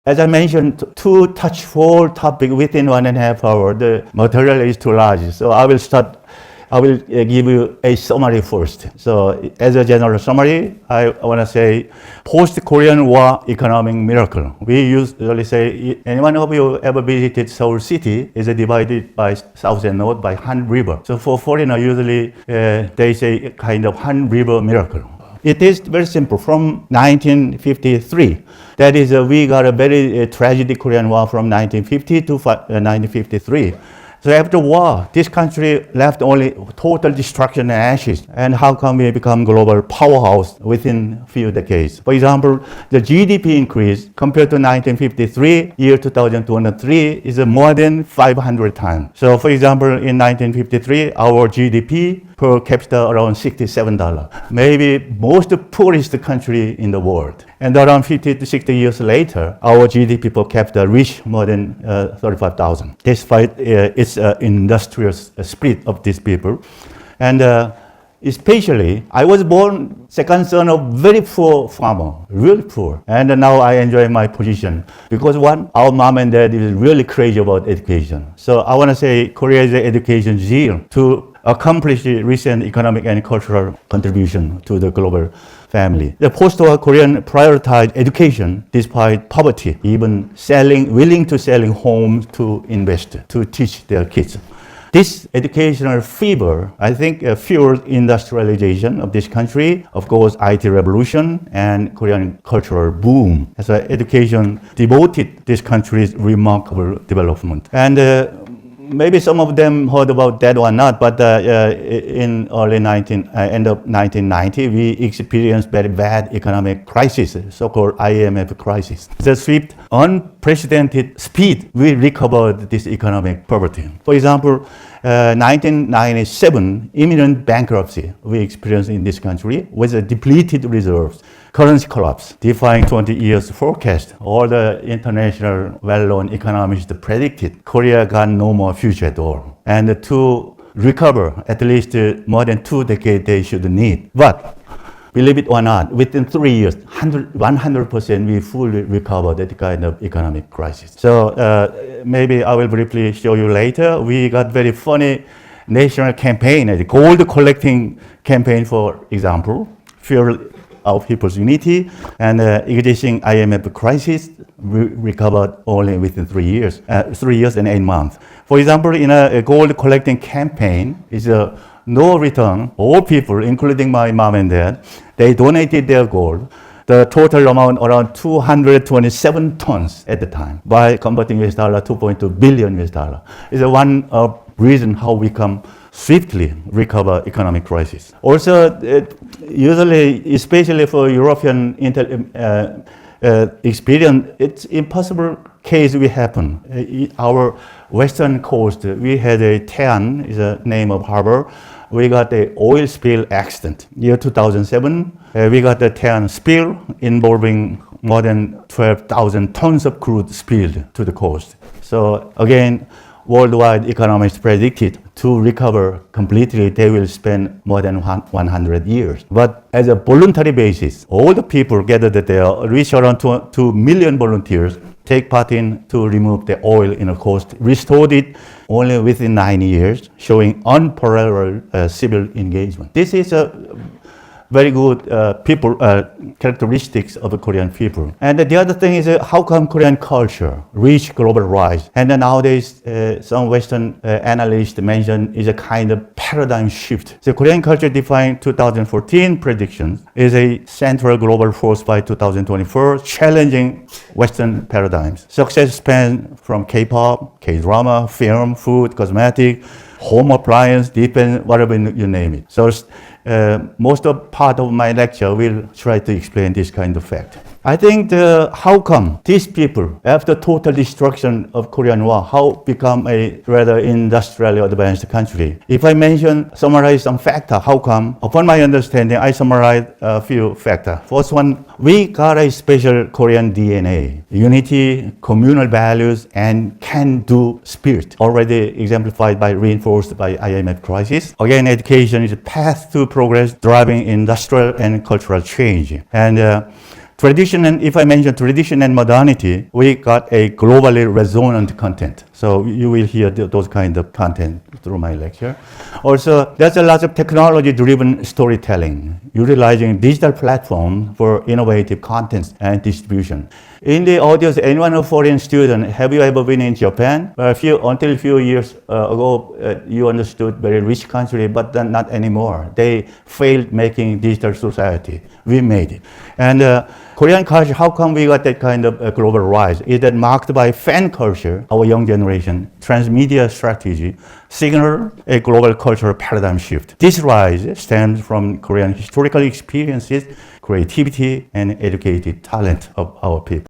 As I mentioned, to touch four topics within 1.5 hours, the material is too large. So I will give you a summary first. So as a general summary, I want to say post-Korean War economic miracle. We usually say, anyone of you ever visited Seoul City is divided by south and north by Han River. So for foreigners, usually they say kind of Han River miracle. It is very simple. From 1953, that is, we got a very tragedy Korean War from 1950 to 1953. So after war, this country left only total destruction and ashes. And how come we become global powerhouse within few decades? For example, the GDP increase compared to 1953, year 2023, is more than 500 times. So for example, in 1953, our GDP per capita around $67. Maybe most poorest country in the world. And around 50 to 60 years later, our GDP per capita reached more than 35,000. Despite its industrial spirit of these people. And especially, I was born second son of very poor farmer, really poor. And now I enjoy my position. Because one, our mom and dad is really crazy about education. So I want to say Korea's education zeal to accomplish the recent economic and cultural contribution to the global family. The post-war Korean prioritized education despite poverty, even willing to selling homes to invest, to teach their kids. This educational fever, I think, fueled industrialization of this country, of course, IT revolution and Korean cultural boom. So education devoted this country's remarkable development. And maybe some of them heard about that or not, but in end of 1990, we experienced very bad economic crisis, so-called IMF crisis. The swift, unprecedented speed we recovered this economic poverty. For example, 1997, imminent bankruptcy we experienced in this country with a depleted reserves. Currency collapse, defying 20 years forecast. All the international well-known economists predicted Korea got no more future at all. And to recover, at least more than 2 decades they should need. But believe it or not, within 3 years, 100% we fully recovered that kind of economic crisis. So maybe I will briefly show you later. We got very funny national campaign, the gold collecting campaign, for example, fuel our people's unity, and existing IMF crisis recovered only within 3 years, 3 years and 8 months. For example, in a gold collecting campaign, is a no return. All people, including my mom and dad, they donated their gold. The total amount around 227 tons at the time. By converting US dollar, 2.2 billion US dollar. Is one reason how we can swiftly recover economic crisis. Also, usually, especially for European experience, it's impossible case will happen. Our western coast, we had a Taean, is a name of harbor. We got the oil spill accident. Year 2007, we got the Taean spill involving more than 12,000 tons of crude spilled to the coast. So again, worldwide economists predicted to recover completely, they will spend more than 100 years. But as a voluntary basis, all the people gathered there, reached around 2 million volunteers, take part in to remove the oil in the coast, restored it only within 9 years, showing unparalleled civil engagement. This is a very good characteristics of the Korean people. And the other thing is how come Korean culture reached global rise? And then nowadays, some Western analysts mention is a kind of paradigm shift. The Korean culture defined 2014 predictions is a central global force by 2024, challenging Western paradigms. Success spans from K-pop, K-drama, film, food, cosmetic, home appliance, defense, whatever you name it. So most of part of my lecture will try to explain this kind of fact. I think how come these people, after total destruction of Korean War, how become a rather industrially advanced country? If I summarize some factor, how come? Upon my understanding, I summarize a few factors. First one, we got a special Korean DNA, unity, communal values, and can-do spirit, already exemplified by reinforced by IMF crisis. Again, education is a path to progress, driving industrial and cultural change. And Tradition and, if I mention tradition and modernity, we got a globally resonant content. So you will hear those kind of content through my lecture. Also, there's a lot of technology-driven storytelling, utilizing digital platform for innovative content and distribution. In the audience, anyone a foreign student, have you ever been in Japan? Until a few years ago, you understood very rich country, but then not anymore. They failed making digital society. We made it. And Korean culture, how come we got that kind of global rise? Is that marked by fan culture, our young generation, transmedia strategy, signal a global cultural paradigm shift. This rise stems from Korean historical experiences, creativity, and educated talent of our people.